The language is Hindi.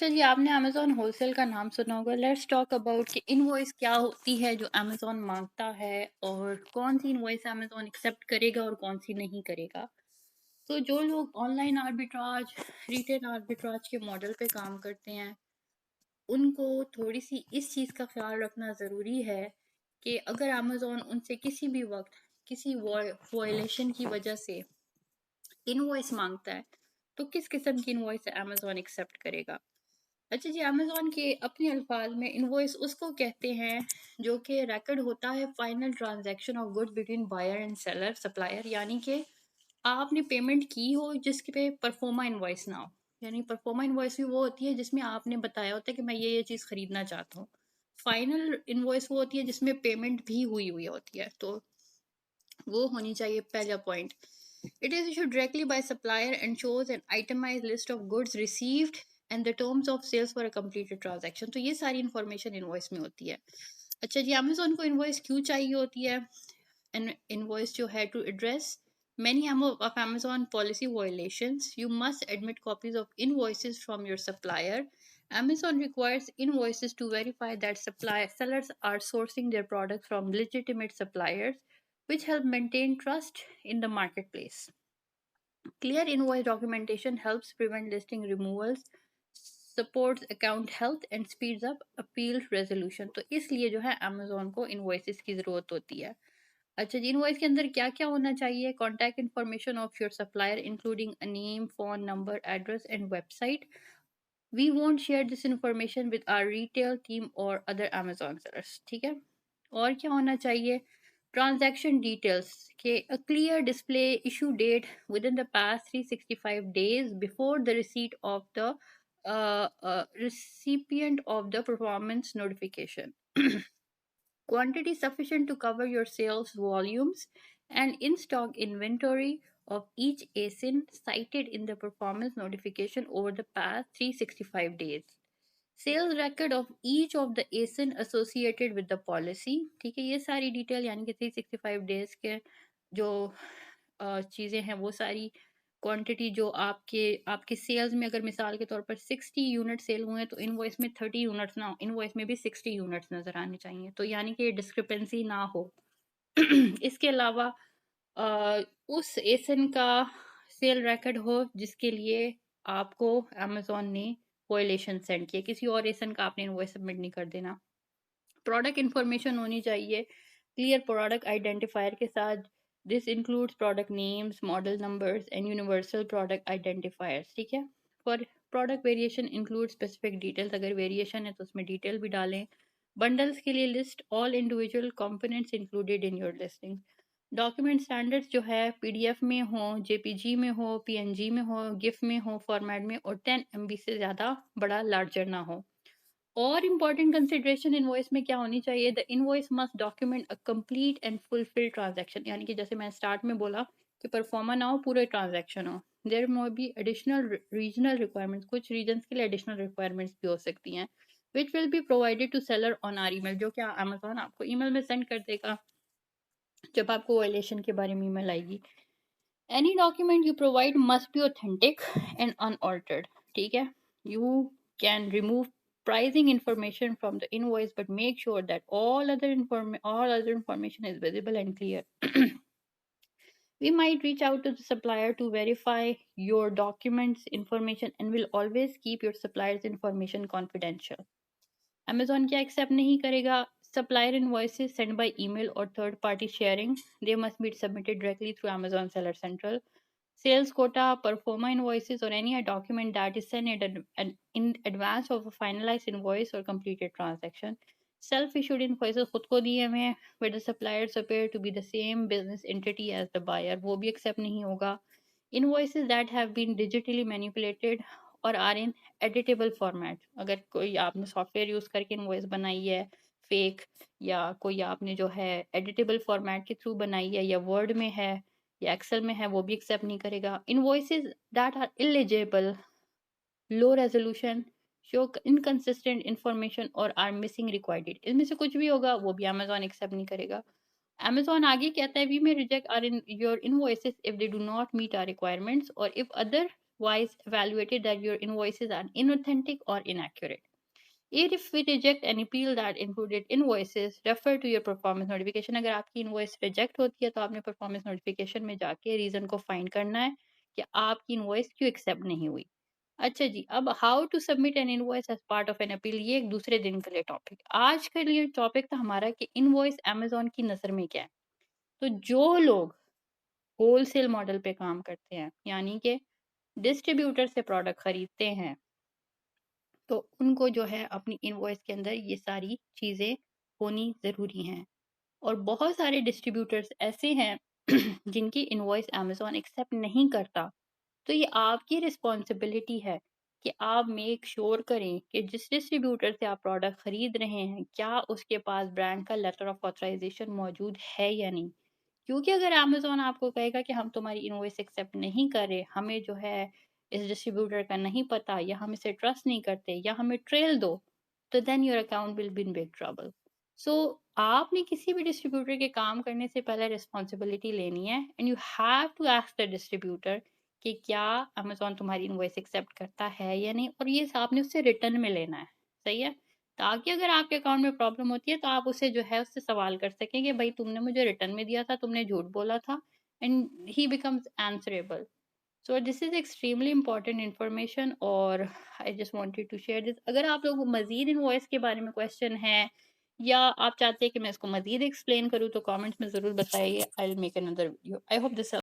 अच्छा जी, आपने अमेज़न होलसेल का नाम सुना होगा। लेट्स टॉक अबाउट कि इनवॉइस क्या होती है जो अमेज़न माँगता है और कौन-सी इनवॉइस अमेज़न एक्सेप्ट करेगा और कौन-सी नहीं करेगा। तो जो लोग ऑनलाइन आर्बिट्राज, रिटेल आर्बिट्राज के मॉडल पे काम करते हैं, उनको थोड़ी-सी इस चीज़ का ख़्याल रखना ज़रूरी है कि अगर अमेज़न उनसे किसी भी वक़्त किसी वॉयलेशन की वज़ह से इनवॉइस माँगता है, तो किस किस्म की इनवॉइस अमेज़न एक्सेप्ट करेगा। अच्छा जी, अमेज़न के अपने अल्फाज में इनवॉइस उसको कहते हैं जो कि रिकॉर्ड होता है final transaction of goods between buyer and seller supplier, यानी कि आपने पेमेंट की हो जिसके पे परफॉर्मा इनवॉइस ना हो। यानी परफॉर्मा इनवॉइस भी वो होती है जिसमें आपने बताया होता है कि मैं ये चीज़ खरीदना चाहता हूँ। फाइनल इनवॉइस वो होती है जिसमें पेमेंट भी हुई हुई होती है, तो वो होनी चाहिए पहला point. It is issued directly by supplier and shows an itemized list of goods received and the terms of sales for a completed transaction। तो ये सारी इंफॉर्मेशन इनवॉइस में होती है। अच्छा जी, अमेजोन को इनवॉइस क्यों चाहिए होती है? इनवॉइस जो है to address many of Amazon policy violations, you must admit copies of invoices from your supplier. Amazon requires invoices to verify that sellers are sourcing their products from legitimate suppliers, which help maintain trust in the marketplace. Clear invoice documentation helps prevent listing removals, supports account health and speeds up appeal resolution। तो इसलिए जो है अमेजोन को इनवॉइसेस की ज़रूरत होती है। अच्छा जी, इनवॉइस के अंदर क्या क्या होना चाहिए? Contact information of your supplier including a name, phone number, address and website. We won't share this information with our retail team और अदर अमेजोन सेलर्स। ठीक है, और क्या होना चाहिए? Transaction details के a clear display issue date within the past 365 days before the receipt of the recipient of the performance notification. Quantity sufficient to cover your sales volumes and in stock inventory of each ASIN cited in the performance notification over the past 365 days. Sales record of each of the ASIN associated with the policy। ठीक है, ये सारी डिटेल यानी कि 365 डेज के जो चीज़ें हैं वो सारी क्वांटिटी जो आपके आपके सेल्स में अगर मिसाल के तौर पर 60 यूनिट सेल हुए हैं तो इनवॉइस में 30 यूनिट्स ना हो, इनवॉइस में भी 60 यूनिट्स नज़र आने चाहिए, तो यानी कि डिस्क्रिपेंसी ना हो। इसके अलावा अ, उस एसिन का सेल रिकॉर्ड हो जिसके लिए आपको अमेज़न ने वॉयलेशन सेंड किया, किसी और एसिन का आपने इनवॉइस सबमिट नहीं कर देना। प्रोडक्ट इन्फॉर्मेशन होनी चाहिए क्लियर प्रोडक्ट आइडेंटिफायर के साथ। This includes product names, model numbers and universal product identifiers. ठीक है, for product variation include specific details, अगर वेरिएशन है तो उसमें डिटेल भी डालें। बंडल्स के लिए list all individual components included in your listing. Document standards जो है पीडीएफ में हो, जेपीजी में हो, पीएनजी में हो, गिफ में हो फॉर्मेट में, और 10 एमबी से ज़्यादा बड़ा लार्जर ना हो। और इम्पॉर्टेंट कंसिडरेशन इनवॉइस में क्या होनी चाहिए? The invoice must document a complete and fulfil transaction, यानी कि जैसे मैं स्टार्ट में बोला कि परफॉर्मा ना हो, पूरे ट्रांजैक्शन हो। There may be additional regional requirements, कुछ रीजन्स के लिए एडिशनल रिक्वायरमेंट्स भी हो सकती हैं, which will be provided to seller on our email, जो कि अमेजोन आपको ईमेल में सेंड कर देगा जब आपको वायलेशन के बारे में ईमेल आएगी। Any document you provide must be authentic and unaltered. ठीक है, you can remove pricing information from the invoice, but make sure that all other information is visible and clear। We might reach out to the supplier to verify your documents information and will always keep your supplier's information confidential। Amazon क्या एक्सेप्ट नहीं करेगा? Supplier invoices sent by email or third party sharing, they must be submitted directly through Amazon Seller Central। Sales quota, performa invoices, or any document that is sent in advance of a finalized invoice or completed transaction। Self-issued invoices खुद को दिए हुए हैं where the suppliers appear to be the same business entity as the buyer, वो भी accept नहीं होगा। Invoices that have been digitally manipulated और आर इन एडिटेबल फॉर्मेट, अगर कोई आपने सॉफ्टवेयर यूज़ करके इनवॉइस बनाई है फेक, या कोई आपने जो है एडिटेबल फॉर्मेट के थ्रू बनाई है, या वर्ड में है या एक्सेल में है, वो भी एक्सेप्ट नहीं करेगा। Invoices that are illegible, low resolution, show inconsistent information और आर मिसिंग रिक्वायर्ड, इनमें से कुछ भी होगा वो भी अमेजोन एक्सेप्ट नहीं करेगा। अमेज़न आगे कहता है we may reject or in your invoices if they do not meet our requirements और if other wise evaluated that your invoices are inauthentic or inaccurate. If we reject an appeal that included invoices, refer to your performance notification. अगर आपकी invoice reject होती है तो आपने performance notification में जाके reason को find करना है कि आपकी invoice क्यों accept नहीं हुई. अच्छा जी, अब how to submit an invoice as part of an appeal, ये एक दूसरे दिन के लिए टॉपिक. आज के लिए टॉपिक था हमारा कि इनवॉइस अमेजोन की नज़र में क्या है. तो जो लोग होलसेल मॉडल पे काम करते हैं, यानी कि डिस्ट्रीब्यूटर से प्रोडक्ट खरीदते हैं, तो उनको जो है अपनी इनवॉइस के अंदर ये सारी चीज़ें होनी ज़रूरी हैं. और बहुत सारे डिस्ट्रीब्यूटर्स ऐसे हैं जिनकी इनवॉइस अमेजोन एक्सेप्ट नहीं करता. तो ये आपकी रिस्पॉन्सिबिलिटी है कि आप मेक श्योर करें कि जिस डिस्ट्रीब्यूटर से आप प्रोडक्ट खरीद रहे हैं, क्या उसके पास ब्रांड का लेटर ऑफ ऑथराइजेशन मौजूद है या नहीं. क्योंकि अगर अमेज़न आपको कहेगा कि हम तुम्हारी इनवॉइस एक्सेप्ट नहीं कर रहे, हमें जो है इस डिस्ट्रीब्यूटर का नहीं पता, या हम इसे ट्रस्ट नहीं करते, या हमें ट्रेल दो, तो then your account will be in big trouble. So आपने किसी भी डिस्ट्रीब्यूटर के काम करने से पहले रिस्पॉन्सिबिलिटी लेनी है, and you have to ask the distributor कि क्या अमेज़न तुम्हारी इनवॉइस एक्सेप्ट करता है या नहीं, और ये आपने उससे रिटर्न में लेना है. सही है? ताकि अगर आपके अकाउंट में प्रॉब्लम होती है तो आप उसे जो है उससे सवाल कर सकें कि भाई तुमने मुझे रिटर्न में दिया था, तुमने झूठ बोला था, and he becomes answerable. So this is extremely important information, और I just wanted to share this. अगर आप लोगों को मजीद इनवॉइस के बारे में क्वेश्चन है, या आप चाहते हैं कि मैं इसको मजीद एक्सप्लेन करूँ, तो कमेंट्स में ज़रूर बताइए. I will make another video. I hope this